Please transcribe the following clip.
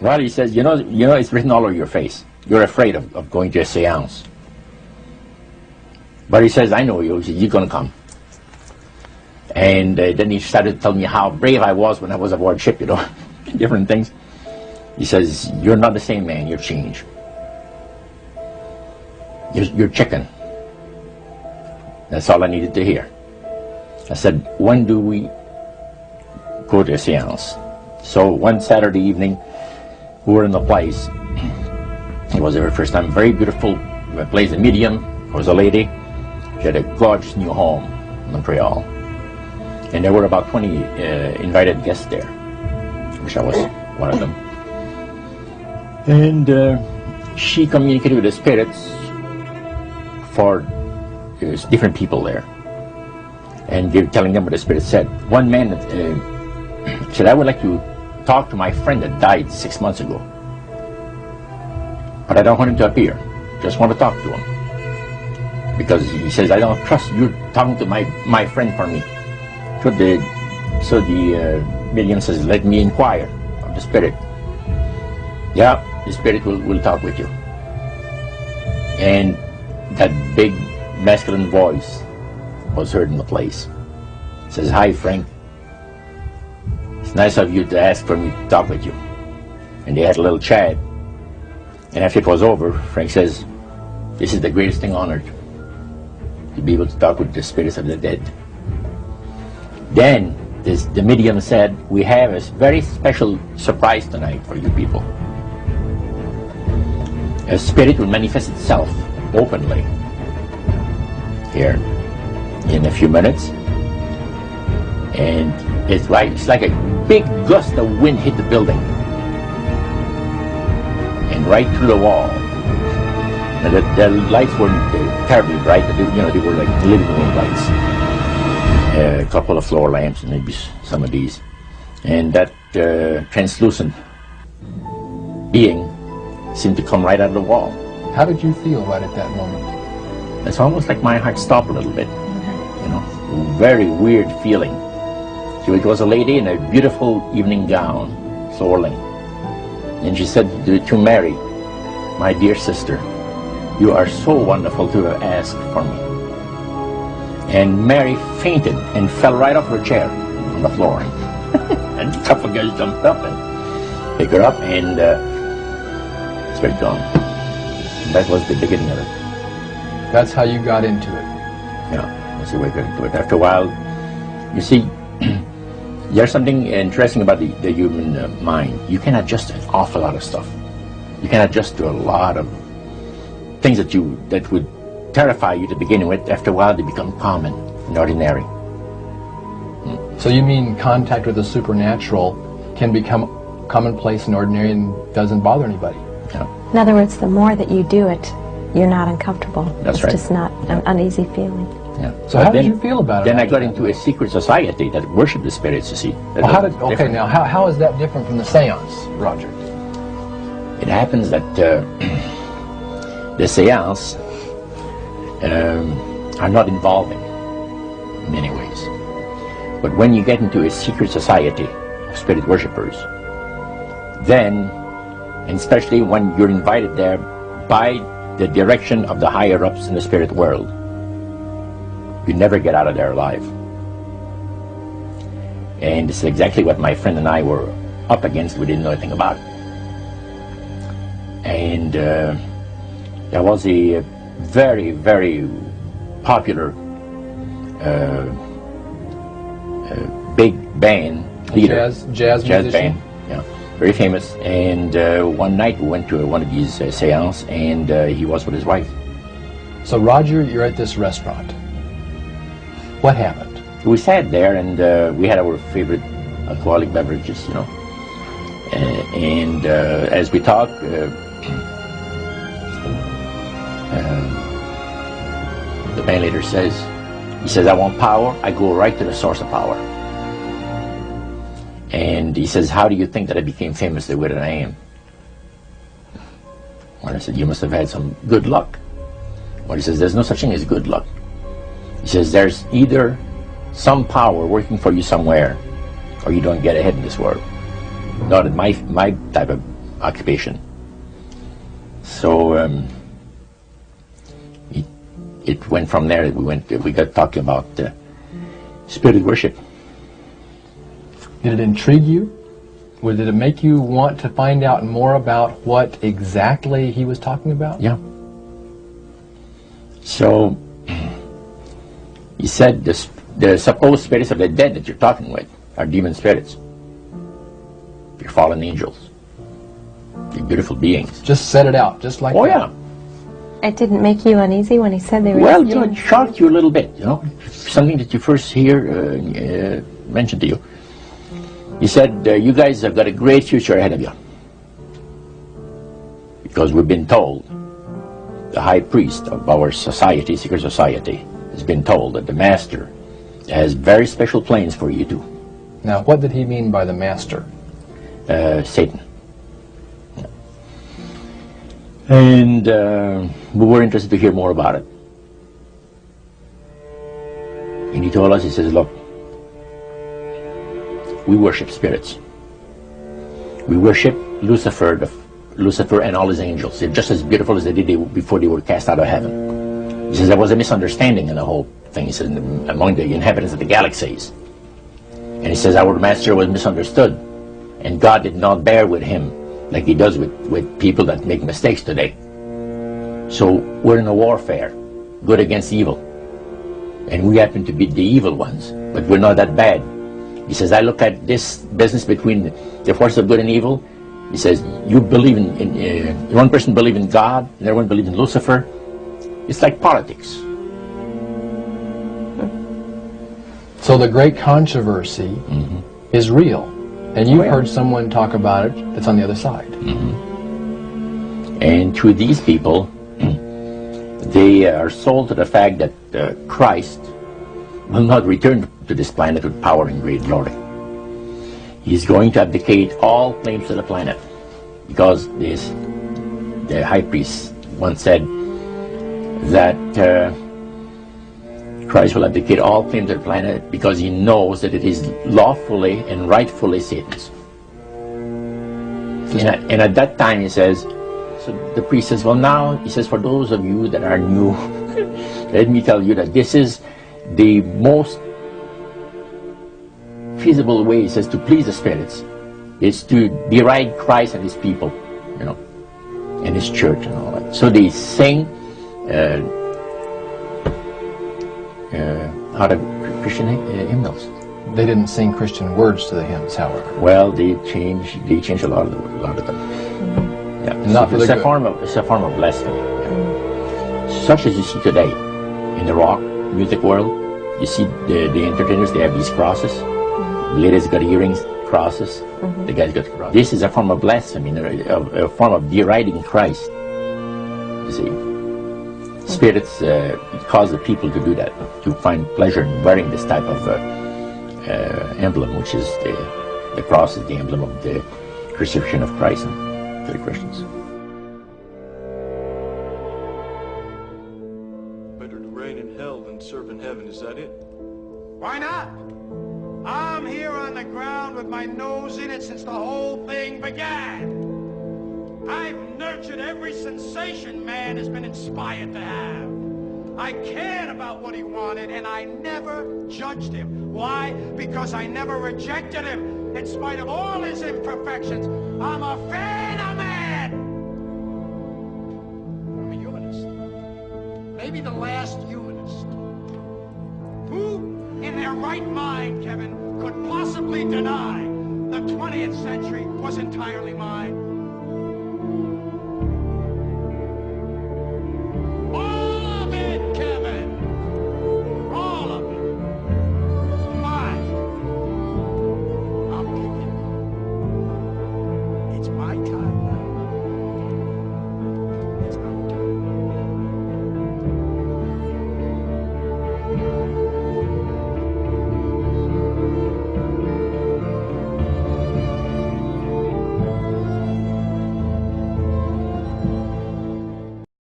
Well, he says, you know, it's written all over your face. You're afraid of going to a seance. But he says, I know you. He says, you're going to come. And then he started to tell me how brave I was when I was aboard ship, you know, different things. He says, you're not the same man, you're changed. You're chicken. That's all I needed to hear. I said, when do we go to a seance? So one Saturday evening, we were in the place. It was the first time. Very beautiful place, a medium. There was a lady. She had a gorgeous new home in Montreal. And there were about 20 invited guests there, which I was one of them. And she communicated with the spirits for different people there. And they were telling them what the spirit said. One man said, I would like to talk to my friend that died 6 months ago. But I don't want him to appear. Just want to talk to him. Because he says, I don't trust you talking to my friend for me. So the medium says, let me inquire of the spirit. Yeah, the spirit will talk with you. And that big masculine voice was heard in the place. It says, hi Frank. It's nice of you to ask for me to talk with you. And they had a little chat. And after it was over, Frank says, this is the greatest thing on earth, to be able to talk with the spirits of the dead. Then the medium said, we have a very special surprise tonight for you people. A spirit will manifest itself openly here in a few minutes. And it's like a big gust of wind hit the building. And right through the wall. And the lights weren't terribly bright, but they were like living room lights. A couple of floor lamps, and maybe some of these. And that translucent being seemed to come right out of the wall. How did you feel right at that moment? It's almost like my heart stopped a little bit. You know, very weird feeling. So it was a lady in a beautiful evening gown, swirling. And she said to Mary, my dear sister, you are so wonderful to have asked for me. And Mary fainted and fell right off her chair on the floor. And a couple of guys jumped up and picked her up, and it's very gone. And that was the beginning of it. That's how you got into it. Yeah, that's the way I got into it. After a while, you see, there's something interesting about the human mind. You can adjust to an awful lot of stuff. You can adjust to a lot of things that would terrify you to begin with. After a while, they become common and ordinary. So you mean contact with the supernatural can become commonplace and ordinary and doesn't bother anybody? Yeah. In other words, the more that you do it, you're not uncomfortable. That's it's right. just not an uneasy feeling. Yeah. So how did you feel about it? Then I got into a secret society that worshipped the spirits, you see. Well, how is that different from the seance, Roger? It happens that the seance are not involving in many ways. But when you get into a secret society of spirit worshippers, then, and especially when you're invited there by the direction of the higher-ups in the spirit world, you never get out of there alive. And this is exactly what my friend and I were up against. We didn't know anything about it. And there was a very, very popular big band leader. Jazz musician? Band, yeah, very famous. And one night we went to one of these seances, and he was with his wife. So Roger, you're at this restaurant. What happened? We sat there, and we had our favorite alcoholic beverages, you know. And as we talked, the band leader says, I want power. I go right to the source of power. And he says, how do you think that I became famous the way that I am? Well, I said, you must have had some good luck. Well, he says, there's no such thing as good luck. He says, there's either some power working for you somewhere, or you don't get ahead in this world. Not in my type of occupation. So it went from there. We got talking about spirit worship. Did it intrigue you? Or did it make you want to find out more about what exactly he was talking about? Yeah. So he said the supposed spirits of the dead that you're talking with are demon spirits. They're fallen angels. They're beautiful beings. Just set it out, just like Oh, that. yeah. It didn't make you uneasy when he said they were Well, demons? it shocked you a little bit, something that you first hear mentioned to you. He said, you guys have got a great future ahead of you. Because we've been told, the high priest of our society, secret society, has been told that the master has very special plans for you too. Now, what did he mean by the master? Satan. And we were interested to hear more about it. And he told us, he says, look, we worship spirits. We worship Lucifer, Lucifer and all his angels. They're just as beautiful as they did before they were cast out of heaven. He says there was a misunderstanding in the whole thing. He says among the inhabitants of the galaxies. And he says our master was misunderstood. And God did not bear with him like he does with people that make mistakes today. So we're in a warfare, good against evil. And we happen to be the evil ones, but we're not that bad. He says, I look at this business between the forces of good and evil. He says, you believe in one person believes in God, and everyone believes in Lucifer. It's like politics. So the great controversy is real. And you've heard someone talk about it that's on the other side. And to these people, they are sold to the fact that Christ will not return to this planet with power and great glory. He's going to abdicate all claims to the planet, because the high priest once said that Christ will abdicate all claims to the planet because he knows that it is lawfully and rightfully Satan's. And at that time he says, so the priest says, well now, he says, for those of you that are new, let me tell you that this is the most feasible way, he says, to please the spirits. It's to deride Christ and his people, and his church and all that. So they sing out of Christian hymnals. They didn't sing Christian words to the hymns, however. Well, they changed a lot of them. Yeah, And not for the it's good. a form of blasphemy. Yeah. Such as you see today in the rock music world. You see the entertainers, they have these crosses. The ladies got earrings, crosses. The guys got crosses. This is a form of blasphemy, a form of deriding Christ. You see, spirits cause the people to do that, to find pleasure in wearing this type of emblem, which is the cross is the emblem of the crucifixion of Christ to the Christians. Better to reign in hell than serve in heaven, is that it? Why not? I'm here on the ground with my nose in it since the whole thing began. I've nurtured every sensation man has been inspired to have. I cared about what he wanted, and I never judged him. Why? Because I never rejected him. In spite of all his imperfections, I'm a fan of man. I'm a humanist. Maybe the last humanist. Who in their right mind, Kevin, could possibly deny the 20th century was entirely mine?